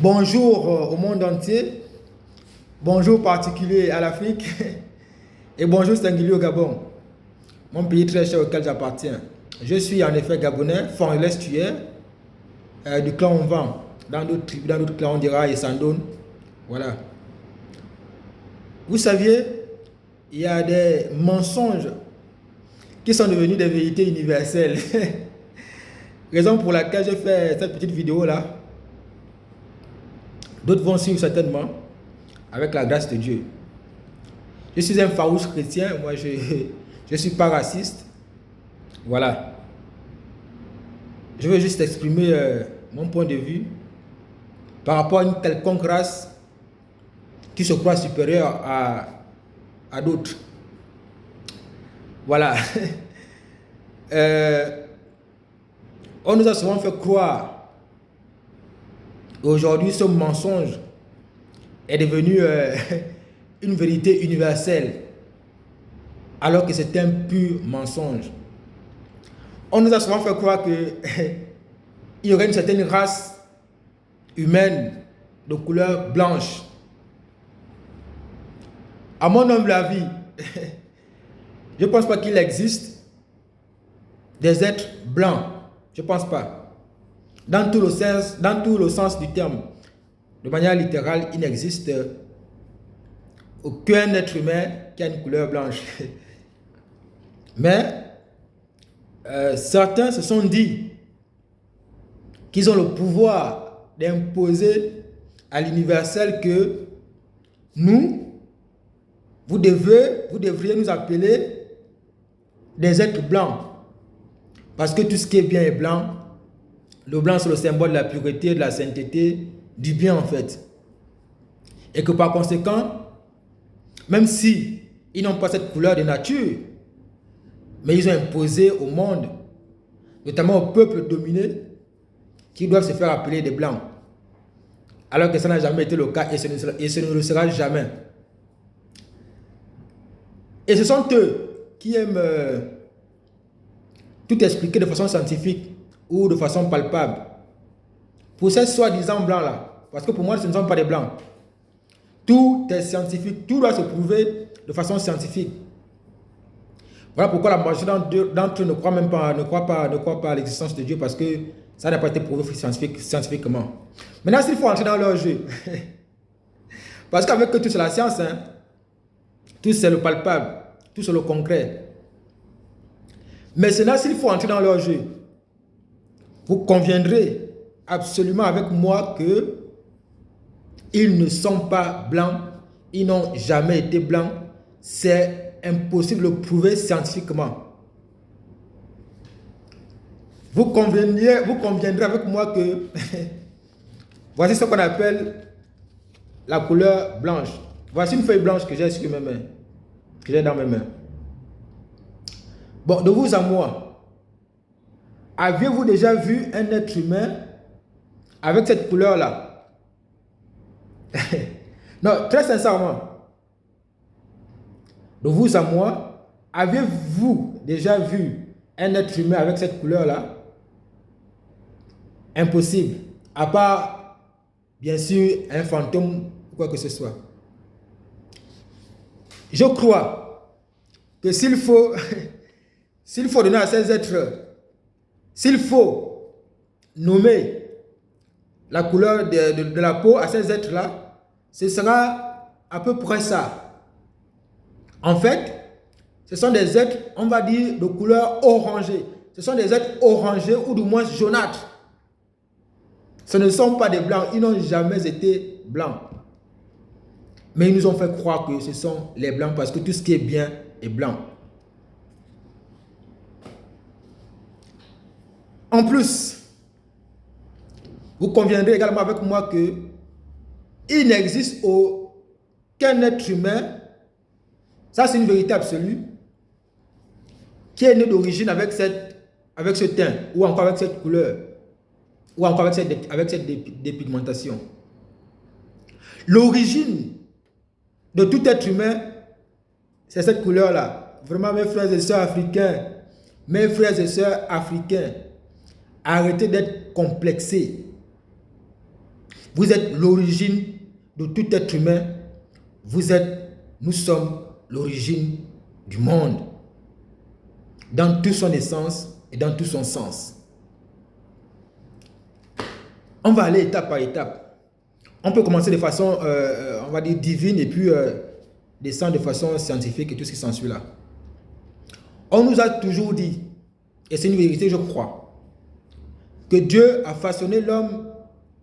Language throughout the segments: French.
Bonjour au monde entier, bonjour particulier à l'Afrique et bonjour singulier au Gabon, mon pays très cher auquel j'appartiens. Je suis en effet gabonais, Fangles Tuer, du clan Onvan. Dans d'autres tribus, dans d'autres clans, on dira Essandone. Voilà. Vous saviez, il y a des mensonges qui sont devenus des vérités universelles. Raison pour laquelle je fais cette petite vidéo là. D'autres vont suivre certainement, avec la grâce de Dieu. Je suis un farouche chrétien, moi je ne suis pas raciste. Voilà. Je veux juste exprimer mon point de vue par rapport à une quelconque race qui se croit supérieure à d'autres. Voilà. On nous a souvent fait croire qu'aujourd'hui ce mensonge est devenu une vérité universelle, alors que c'est un pur mensonge. On nous a souvent fait croire qu'il y aurait une certaine race humaine de couleur blanche. À mon humble avis, je ne pense pas qu'il existe des êtres blancs. Je ne pense pas. Dans tout le sens du terme, de manière littérale, il n'existe aucun être humain qui a une couleur blanche. Mais certains se sont dit qu'ils ont le pouvoir d'imposer à l'universel que vous devriez nous appeler des êtres blancs. Parce que tout ce qui est bien est blanc. Le blanc, c'est le symbole de la pureté, de la sainteté, du bien en fait. Et que par conséquent, même si ils n'ont pas cette couleur de nature, mais ils ont imposé au monde, notamment au peuple dominé, qu'ils doivent se faire appeler des blancs. Alors que ça n'a jamais été le cas et ce ne le sera jamais. Et ce sont eux qui aiment tout expliquer de façon scientifique ou de façon palpable. Pour ces soi-disant blancs-là, parce que pour moi, ce ne sont pas des blancs. Tout est scientifique, tout doit se prouver de façon scientifique. Voilà pourquoi la majorité d'entre eux ne croient pas à l'existence de Dieu, parce que ça n'a pas été prouvé scientifiquement. Maintenant, s'il faut entrer dans leur jeu, parce qu'avec eux, tout c'est la science, hein, tout c'est le palpable, tout c'est le concret. Mais maintenant, s'il faut entrer dans leur jeu, vous conviendrez absolument avec moi que ils ne sont pas blancs, ils n'ont jamais été blancs, c'est impossible de le prouver scientifiquement. Vous conviendrez avec moi que voici ce qu'on appelle la couleur blanche. Voici une feuille blanche que j'ai sur mes mains, que j'ai dans mes mains. Bon, de vous à moi, aviez-vous déjà vu un être humain avec cette couleur-là? Non, très sincèrement, de vous à moi, avez-vous déjà vu un être humain avec cette couleur-là? Impossible. À part, bien sûr, un fantôme ou quoi que ce soit. Je crois que s'il faut donner à ces êtres, s'il faut nommer la couleur de la peau à ces êtres-là, ce sera à peu près ça. En fait, ce sont des êtres, on va dire, de couleur orangée. Ce sont des êtres orangés ou du moins jaunâtres. Ce ne sont pas des blancs, ils n'ont jamais été blancs. Mais ils nous ont fait croire que ce sont les blancs parce que tout ce qui est bien est blanc. En plus, vous conviendrez également avec moi que il n'existe aucun être humain, ça c'est une vérité absolue, qui est né d'origine avec ce teint, ou encore avec cette couleur, ou encore avec cette dépigmentation. L'origine de tout être humain, c'est cette couleur-là. Vraiment, mes frères et sœurs africains, arrêtez d'être complexés. Vous êtes l'origine de tout être humain. Nous sommes l'origine du monde. Dans toute son essence et dans tout son sens. On va aller étape par étape. On peut commencer de façon, on va dire, divine et puis descendre de façon scientifique et tout ce qui s'ensuit là. On nous a toujours dit, et c'est une vérité, je crois, que Dieu a façonné l'homme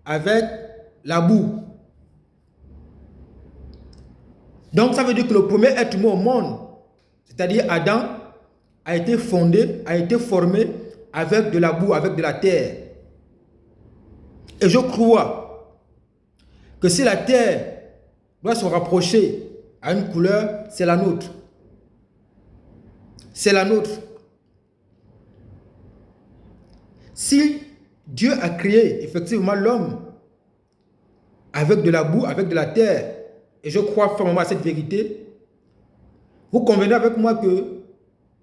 avec la boue. Donc ça veut dire que le premier être humain au monde, c'est-à-dire Adam, a été formé avec de la boue, avec de la terre. Et je crois que si la terre doit se rapprocher à une couleur, c'est la nôtre. C'est la nôtre. Si Dieu a créé effectivement l'homme avec de la boue, avec de la terre, et je crois fermement à cette vérité, vous convenez avec moi que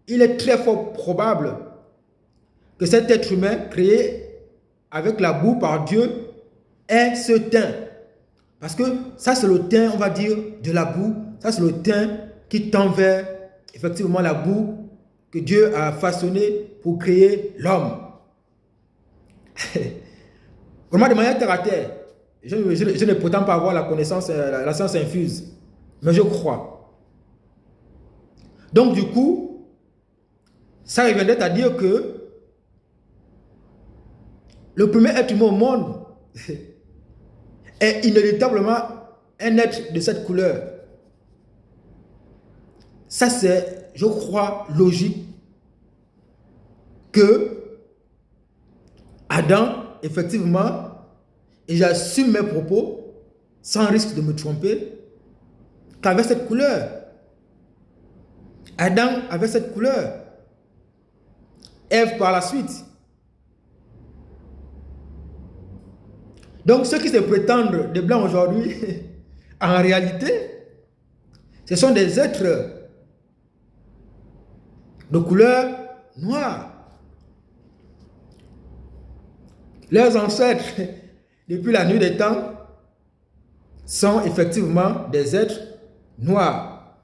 il est très fort probable que cet être humain créé avec la boue par Dieu ait ce teint. Parce que ça c'est le teint, on va dire, de la boue. Ça c'est le teint qui tend vers effectivement la boue que Dieu a façonné pour créer l'homme. Vraiment de manière terre à terre. Je ne prétends pas avoir la connaissance, la science infuse. Mais je crois. Donc du coup, ça reviendrait à dire que le premier être humain au monde est inéluctablement un être de cette couleur. Ça c'est, je crois, logique que Adam, effectivement, et j'assume mes propos sans risque de me tromper, qu'avait cette couleur. Adam avait cette couleur. Ève par la suite. Donc ceux qui se prétendent des blancs aujourd'hui, en réalité, ce sont des êtres de couleur noire. Leurs ancêtres, depuis la nuit des temps, sont effectivement des êtres noirs.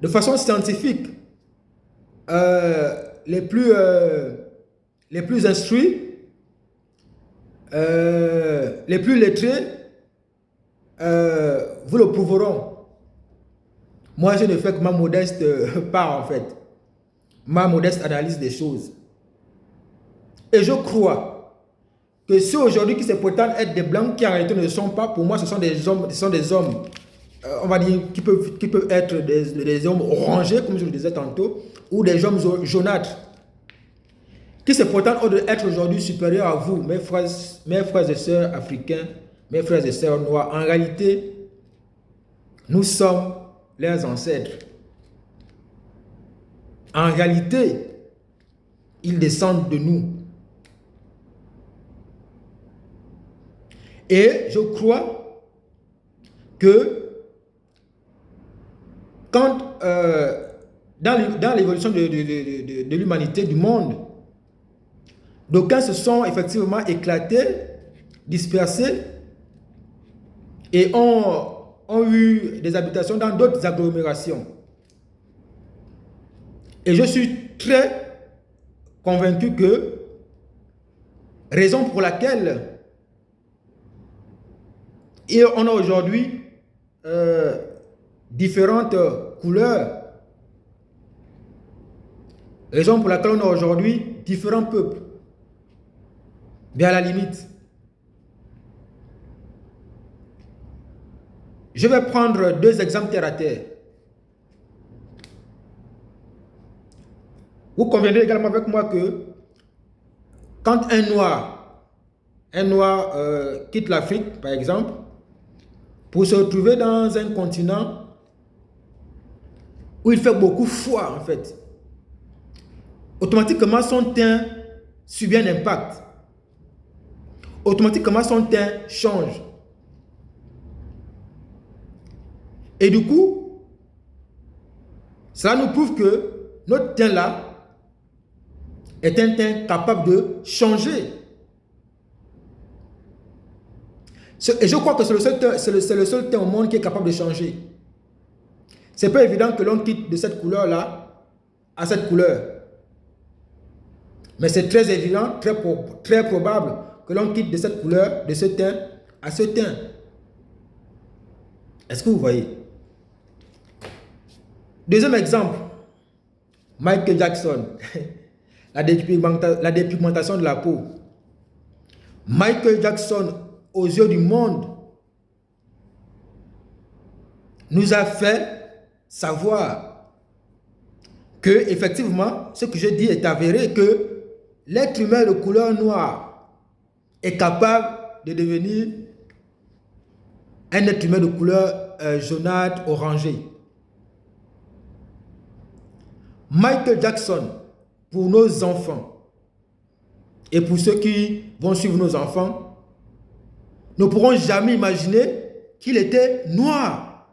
De façon scientifique, les plus instruits, les plus lettrés, vous le prouveront. Moi, je ne fais que ma modeste part, en fait. Ma modeste analyse des choses. Et je crois que ceux aujourd'hui qui se prétendent être des blancs, qui en réalité ne le sont pas, pour moi, ce sont des hommes, on va dire, qui peuvent être des hommes orangés, comme je le disais tantôt, ou des hommes jaunâtres, qui se prétendent être aujourd'hui supérieurs à vous, mes frères et sœurs africains, mes frères et sœurs noirs. En réalité, nous sommes leurs ancêtres. En réalité, ils descendent de nous. Et je crois que quand dans l'évolution de l'humanité, du monde, d'aucuns se sont effectivement éclatés, dispersés et ont eu des habitations dans d'autres agglomérations. Et je suis très convaincu que, raison pour laquelle on a aujourd'hui différentes couleurs, raison pour laquelle on a aujourd'hui différents peuples. Mais à la limite, je vais prendre deux exemples terre à terre. Vous conviendrez également avec moi que quand un noir quitte l'Afrique, par exemple, pour se retrouver dans un continent où il fait beaucoup froid, en fait, automatiquement son teint subit un impact. Automatiquement son teint change. Et du coup, cela nous prouve que notre teint là est un teint capable de changer. Et je crois que c'est le seul teint au monde qui est capable de changer. C'est pas évident que l'on quitte de cette couleur-là à cette couleur. Mais c'est très évident, très probable que l'on quitte de cette couleur, de ce teint, à ce teint. Est-ce que vous voyez? Deuxième exemple, Michael Jackson, la dépigmentation de la peau. Michael Jackson, aux yeux du monde, nous a fait savoir que, effectivement, ce que je dis est avéré, que l'être humain de couleur noire est capable de devenir un être humain de couleur jaunâtre, orangé. Michael Jackson, pour nos enfants et pour ceux qui vont suivre nos enfants, ne pourront jamais imaginer qu'il était noir.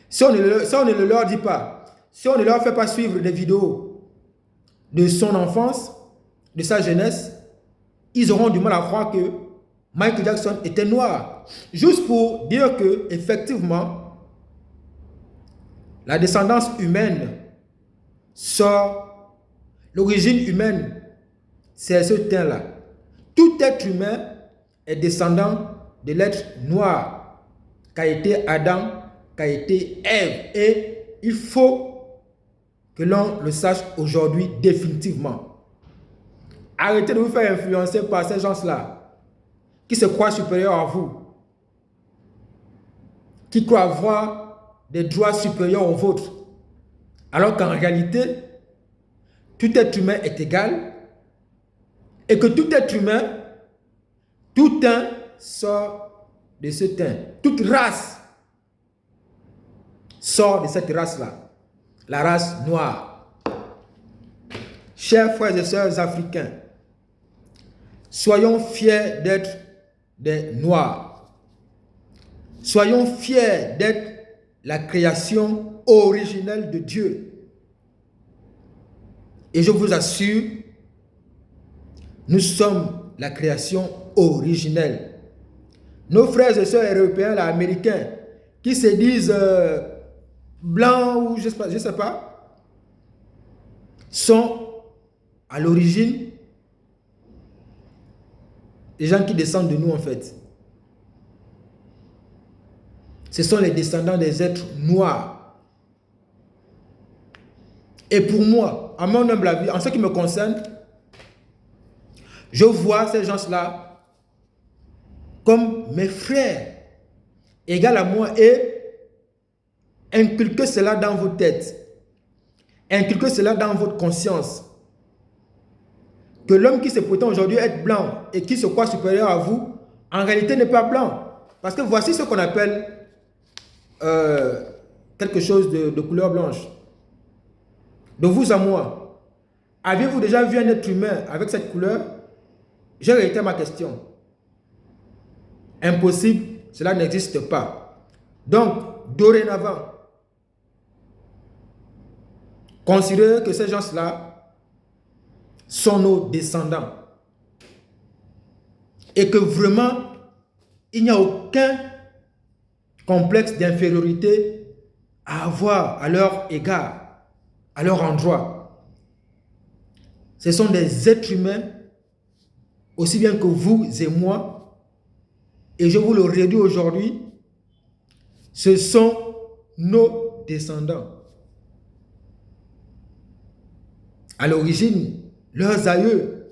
Si on ne leur dit pas, si on ne leur fait pas suivre des vidéos de son enfance, de sa jeunesse, ils auront du mal à croire que Michael Jackson était noir. Juste pour dire que, effectivement, la descendance humaine sort, l'origine humaine, c'est ce teint-là. Tout être humain est descendant de l'être noir, qu'a été Adam, qu'a été Ève. Et il faut que l'on le sache aujourd'hui définitivement. Arrêtez de vous faire influencer par ces gens-là qui se croient supérieurs à vous, qui croient avoir des droits supérieurs aux vôtres, alors qu'en réalité, tout être humain est égal et que tout être humain, tout teint sort de ce teint. Toute race sort de cette race-là, la race noire. Chers frères et sœurs africains, soyons fiers d'être des Noirs. Soyons fiers d'être la création originelle de Dieu. Et je vous assure, nous sommes la création originelle. Nos frères et sœurs européens, là, américains, qui se disent blancs ou je sais pas, sont à l'origine des gens qui descendent de nous en fait. Ce sont les descendants des êtres noirs. Et pour moi, à mon humble avis, en ce qui me concerne, je vois ces gens-là comme mes frères, égaux à moi, et inculquez cela dans vos têtes. Inculquez cela dans votre conscience. Que l'homme qui se prétend aujourd'hui être blanc et qui se croit supérieur à vous, en réalité n'est pas blanc. Parce que voici ce qu'on appelle quelque chose de couleur blanche. De vous à moi, avez-vous déjà vu un être humain avec cette couleur? J'ai réitéré ma question. Impossible, cela n'existe pas. Donc, dorénavant, considérez que ces gens-là sont nos descendants. Et que vraiment, il n'y a aucun complexe d'infériorité à avoir à leur égard, à leur endroit. Ce sont des êtres humains, aussi bien que vous et moi, et je vous le redis aujourd'hui, ce sont nos descendants. À l'origine, leurs aïeux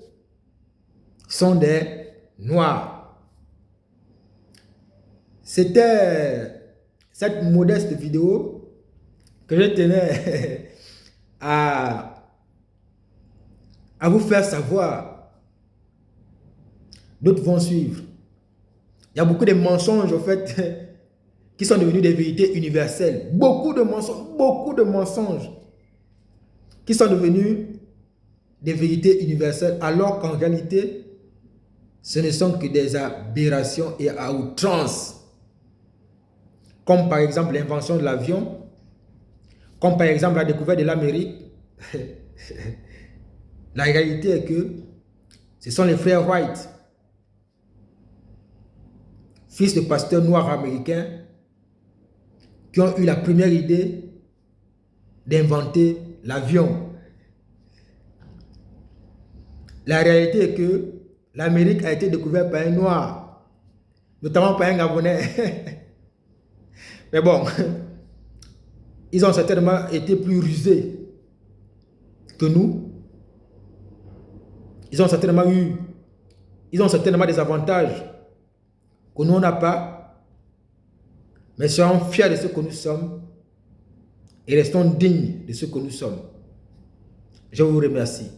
sont des Noirs. C'était cette modeste vidéo que je tenais à vous faire savoir. D'autres vont suivre. Il y a beaucoup de mensonges, en fait, qui sont devenus des vérités universelles. Beaucoup de mensonges qui sont devenus des vérités universelles, alors qu'en réalité, ce ne sont que des aberrations et à outrance. Comme par exemple l'invention de l'avion, comme par exemple la découverte de l'Amérique. La réalité est que ce sont les frères Wright fils de pasteurs noirs américains, qui ont eu la première idée d'inventer l'avion. La réalité est que l'Amérique a été découverte par un noir, notamment par un Gabonais. Mais bon, ils ont certainement été plus rusés que nous. Ils ont certainement des avantages que nous, on n'a pas. Mais soyons fiers de ce que nous sommes et restons dignes de ce que nous sommes. Je vous remercie.